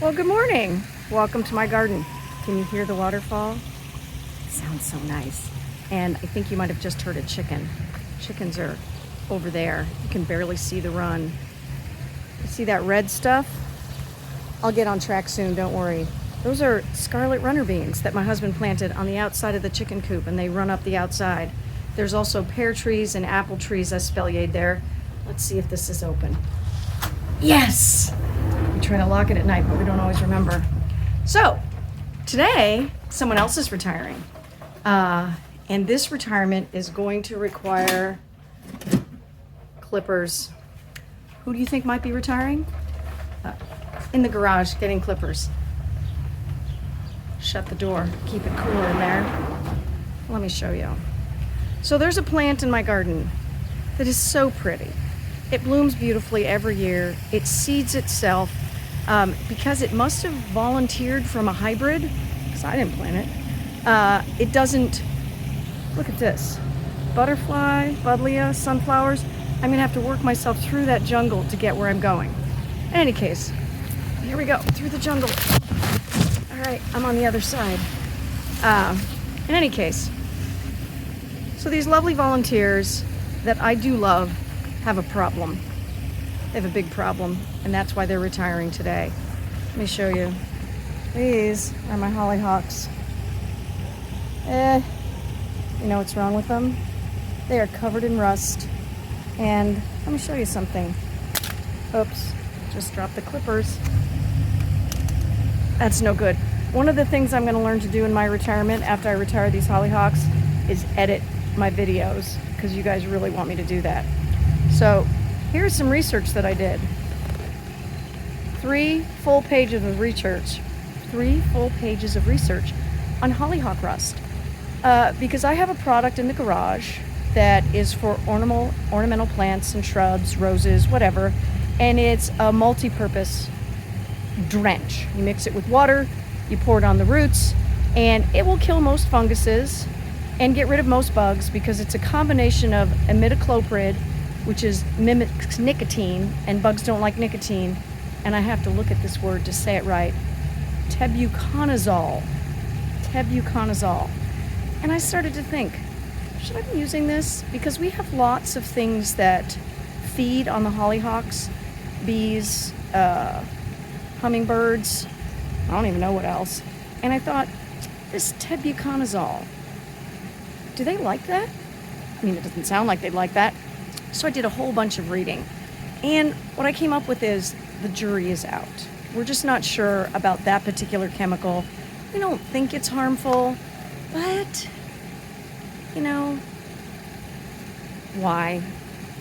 Well, good morning. Welcome to my garden. Can you hear the waterfall? It sounds so nice. And I think you might have just heard a chicken. Chickens are over there. You can barely see the run. You see that red stuff? I'll get on track soon, don't worry. Those are scarlet runner beans that my husband planted on the outside of the chicken coop, and they run up the outside. There's also pear trees and apple trees espaliered there. Let's see if this is open. Yes! We try to lock it at night, but we don't always remember. So, today, someone else is retiring. And this retirement is going to require clippers. Who do you think might be retiring? In the garage, getting clippers. Shut the door, keep it cooler in there. Let me show you. So there's a plant in my garden that is so pretty. It blooms beautifully every year. It seeds itself because it must have volunteered from a hybrid, because I didn't plant it. It doesn't, look at this. Butterfly, buddleia, sunflowers. I'm gonna have to work myself through that jungle to get where I'm going. In any case, here we go, through the jungle. All right, I'm on the other side. In any case, so these lovely volunteers that I do love have a problem. They have a big problem, and that's why they're retiring today. Let me show you. These are my hollyhocks. You know what's wrong with them? They are covered in rust. And let me show you something. Oops, just dropped the clippers. That's no good. One of the things I'm gonna learn to do in my retirement after I retire these hollyhocks is edit my videos, because you guys really want me to do that. So here's some research that I did. 3 full pages of research. 3 full pages of research on hollyhock rust. Because I have a product in the garage that is for ornamental plants and shrubs, roses, whatever. And it's a multi-purpose drench. You mix it with water, you pour it on the roots, and it will kill most funguses and get rid of most bugs, because it's a combination of imidacloprid, which mimics nicotine, and bugs don't like nicotine, and I have to look at this word to say it right, tebuconazole. Tebuconazole. And I started to think, should I be using this? Because we have lots of things that feed on the hollyhocks, bees, hummingbirds, I don't even know what else. And I thought, this tebuconazole, do they like that? I mean, it doesn't sound like they'd like that. So I did a whole bunch of reading. And what I came up with is the jury is out. We're just not sure about that particular chemical. We don't think it's harmful, but, you know, why?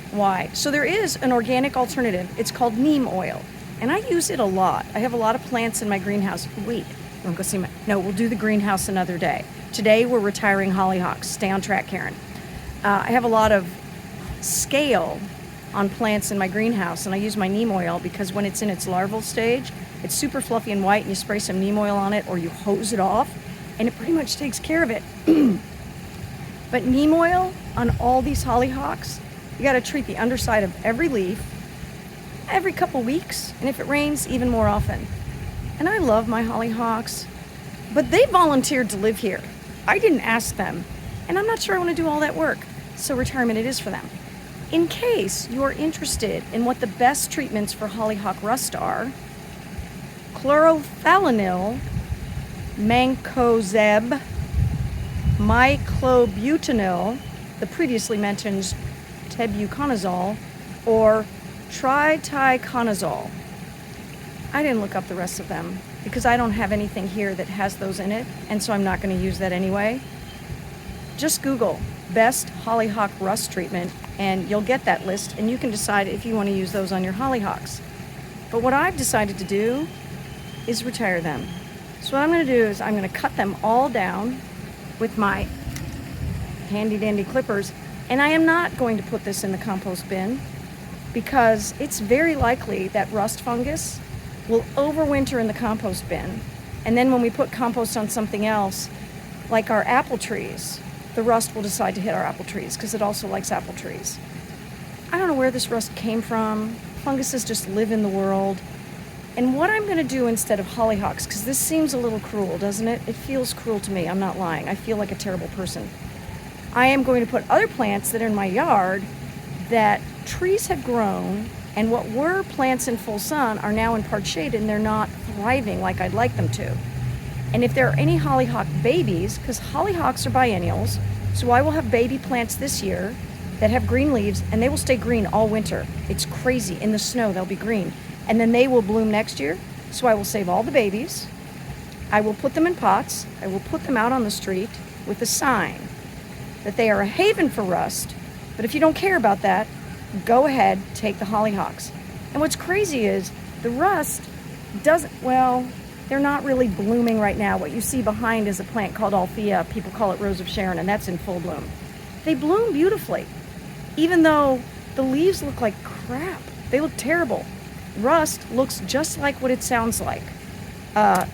Why? So there is an organic alternative. It's called Neem Oil. And I use it a lot. I have a lot of plants in my greenhouse. Wait, don't go see my, no, we'll do the greenhouse another day. Today we're retiring hollyhocks. Stay on track, Karen. I have a lot of scale on plants in my greenhouse, and I use my neem oil because when it's in its larval stage, it's super fluffy and white, and you spray some neem oil on it or you hose it off, and it pretty much takes care of it. But neem oil on all these hollyhocks, you gotta treat the underside of every leaf every couple weeks, and if it rains, even more often. And I love my hollyhocks, but they volunteered to live here. I didn't ask them, and I'm not sure I want to do all that work, so retirement it is for them. In case you're interested in what the best treatments for hollyhock rust are, chlorophyllonyl, mancozeb, myclobutanil, the previously mentioned tebuconazole, or triticonazole. I didn't look up the rest of them because I don't have anything here that has those in it, and so I'm not going to use that anyway. Just Google best hollyhock rust treatment and you'll get that list, and you can decide if you want to use those on your hollyhocks. But what I've decided to do is retire them. So what I'm going to do is I'm going to cut them all down with my handy dandy clippers, and I am not going to put this in the compost bin because it's very likely that rust fungus will overwinter in the compost bin, and then when we put compost on something else, like our apple trees, the rust will decide to hit our apple trees because it also likes apple trees. I don't know where this rust came from. Funguses just live in the world, And what I'm going to do instead of hollyhocks, because this seems a little cruel, doesn't it? It feels cruel to me. I'm not lying. I feel like a terrible person. I am going to put other plants that are in my yard that trees have grown, and what were plants in full sun are now in part shade, and they're not thriving like I'd like them to. And if there are any hollyhock babies, because hollyhocks are biennials, so I will have baby plants this year that have green leaves, and they will stay green all winter. It's crazy. In the snow, they'll be green. And then they will bloom next year, so I will save all the babies. I will put them in pots. I will put them out on the street with a sign that they are a haven for rust, but if you don't care about that, go ahead, take the hollyhocks. And what's crazy is the rust doesn't, well, they're not really blooming right now. What you see behind is a plant called Althea. People call it Rose of Sharon, and that's in full bloom. They bloom beautifully, even though the leaves look like crap. They look terrible. Rust looks just like what it sounds like.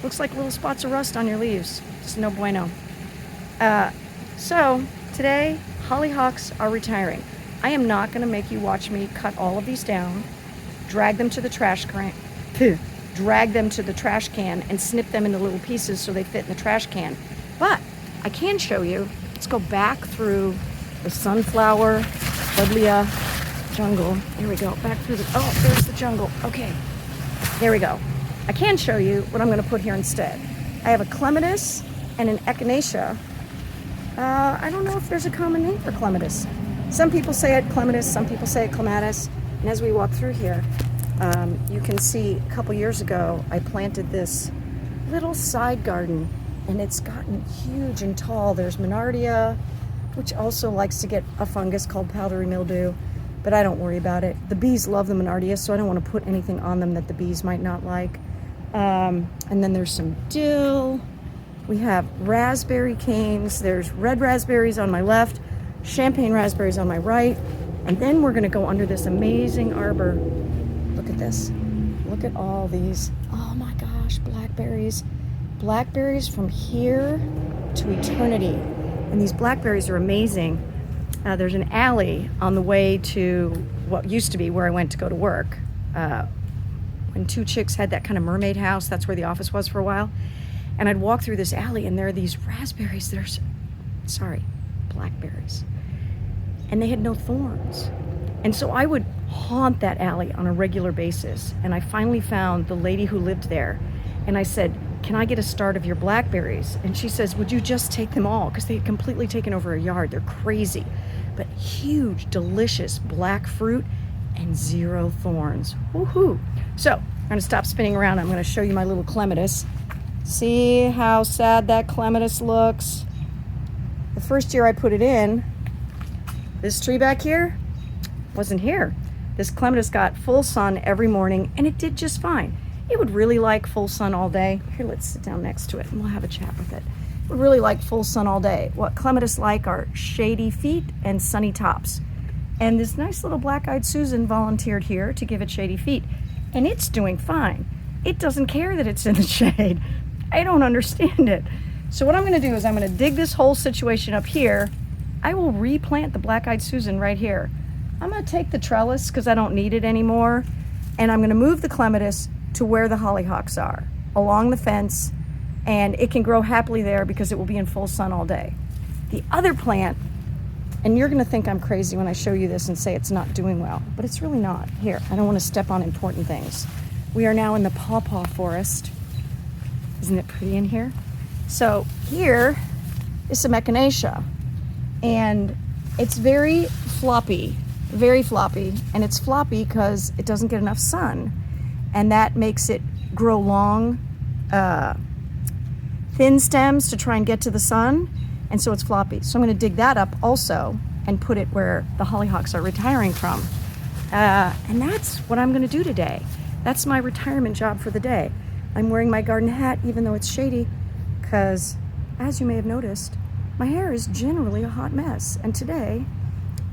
Looks like little spots of rust on your leaves. It's no bueno. So today, hollyhocks are retiring. I am not going to make you watch me cut all of these down, drag them to the trash can, and snip them into little pieces so they fit in the trash can. But I can show you. Let's go back through the sunflower, buddleia jungle. Here we go. Back through the, oh, there's the jungle. Okay, there we go. I can show you what I'm going to put here instead. I have a clematis and an echinacea. I don't know if there's a common name for clematis. Some people say it clematis, some people say it clematis. And as we walk through here, you can see a couple years ago, I planted this little side garden, and it's gotten huge and tall. There's Monardia, which also likes to get a fungus called powdery mildew, but I don't worry about it. The bees love the Monardia, so I don't want to put anything on them that the bees might not like. And then there's some dill. We have raspberry canes. There's red raspberries on my left, champagne raspberries on my right. And then we're gonna go under this amazing arbor. Look at this. Look at all these. Oh my gosh, blackberries. Blackberries from here to eternity. And these blackberries are amazing. There's an alley on the way to what used to be where I went to go to work. When Two Chicks had that kind of mermaid house, that's where the office was for a while. And I'd walk through this alley, and there are these raspberries. Blackberries. And they had no thorns. And so I would haunt that alley on a regular basis. And I finally found the lady who lived there. And I said, can I get a start of your blackberries? And she says, would you just take them all? Because they had completely taken over a yard. They're crazy. But huge, delicious black fruit and 0 thorns. Woohoo! So I'm going to stop spinning around. I'm going to show you my little clematis. See how sad that clematis looks? The first year I put it in, this tree back here wasn't here. This clematis got full sun every morning, and it did just fine. It would really like full sun all day. Here, let's sit down next to it, and we'll have a chat with it. It would really like full sun all day. What clematis like are shady feet and sunny tops. And this nice little black-eyed Susan volunteered here to give it shady feet, and it's doing fine. It doesn't care that it's in the shade. I don't understand it. So what I'm going to do is I'm going to dig this whole situation up here. I will replant the black-eyed Susan right here. I'm going to take the trellis because I don't need it anymore, and I'm going to move the clematis to where the hollyhocks are, along the fence, and it can grow happily there because it will be in full sun all day. The other plant, and you're going to think I'm crazy when I show you this and say it's not doing well, but it's really not. Here, I don't want to step on important things. We are now in the pawpaw forest. Isn't it pretty in here? So here is some echinacea, and it's very floppy, and it's floppy because it doesn't get enough sun, and that makes it grow long, thin stems to try and get to the sun, and so it's floppy. So I'm going to dig that up also and put it where the hollyhocks are retiring from, and that's what I'm going to do today. That's my retirement job for the day. I'm wearing my garden hat even though it's shady because, as you may have noticed, my hair is generally a hot mess, and today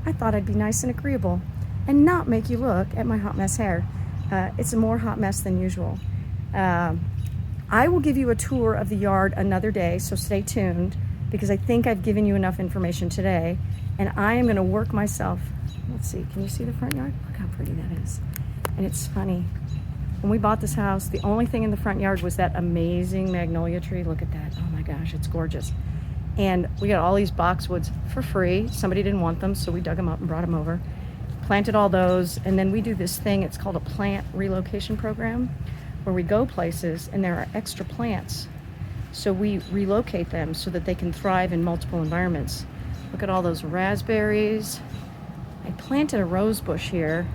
I thought I'd be nice and agreeable and not make you look at my hot mess hair. It's a more hot mess than usual. I will give you a tour of the yard another day, so stay tuned because I think I've given you enough information today, and I am going to work myself. Let's see, can you see the front yard? Look how pretty that is. And it's funny. When we bought this house, the only thing in the front yard was that amazing magnolia tree. Look at that. Oh my gosh, it's gorgeous. And we got all these boxwoods for free. Somebody didn't want them, so we dug them up and brought them over. Planted all those, and then we do this thing, it's called a plant relocation program, where we go places and there are extra plants. So we relocate them so that they can thrive in multiple environments. Look at all those raspberries. I planted a rose bush here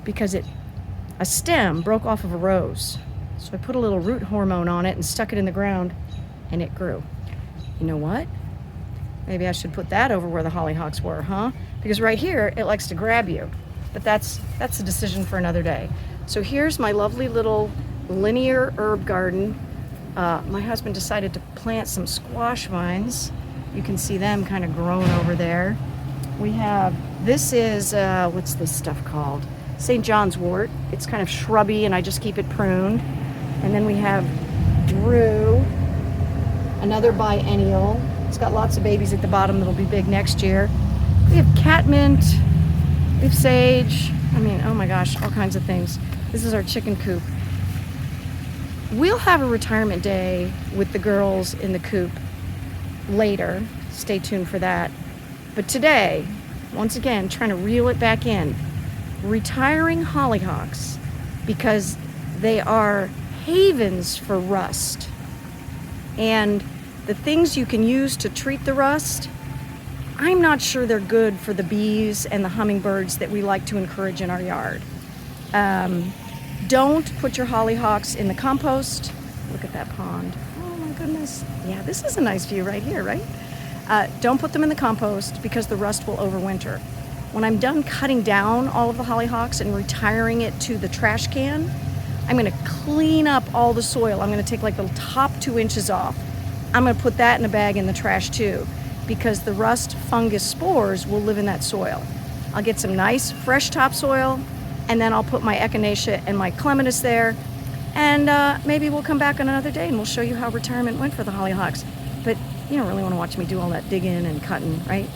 because a stem broke off of a rose. So I put a little root hormone on it and stuck it in the ground, and it grew. You know what? Maybe I should put that over where the hollyhocks were, huh? Because right here, it likes to grab you. But that's a decision for another day. So here's my lovely little linear herb garden. My husband decided to plant some squash vines. You can see them kind of growing over there. We have, this is, what's this stuff called? St. John's wort. It's kind of shrubby and I just keep it pruned. And then we have rue, another biennial. It's got lots of babies at the bottom that'll be big next year. We have catmint, we have sage. I mean, oh my gosh, all kinds of things. This is our chicken coop. We'll have a retirement day with the girls in the coop later. Stay tuned for that. But today, once again, trying to reel it back in. Retiring hollyhocks because they are havens for rust. And the things you can use to treat the rust, I'm not sure they're good for the bees and the hummingbirds that we like to encourage in our yard. Don't put your hollyhocks in the compost. Look at that pond. Oh my goodness. Yeah, this is a nice view right here, right? Don't put them in the compost because the rust will overwinter. When I'm done cutting down all of the hollyhocks and retiring it to the trash can, I'm gonna clean up all the soil. I'm gonna take like the top 2 inches off. I'm gonna put that in a bag in the trash too, because the rust fungus spores will live in that soil. I'll get some nice fresh topsoil, and then I'll put my echinacea and my clematis there, and maybe we'll come back on another day and we'll show you how retirement went for the hollyhocks. But you don't really want to watch me do all that digging and cutting, right?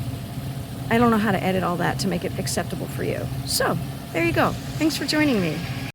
I don't know how to edit all that to make it acceptable for you. So there you go. Thanks for joining me.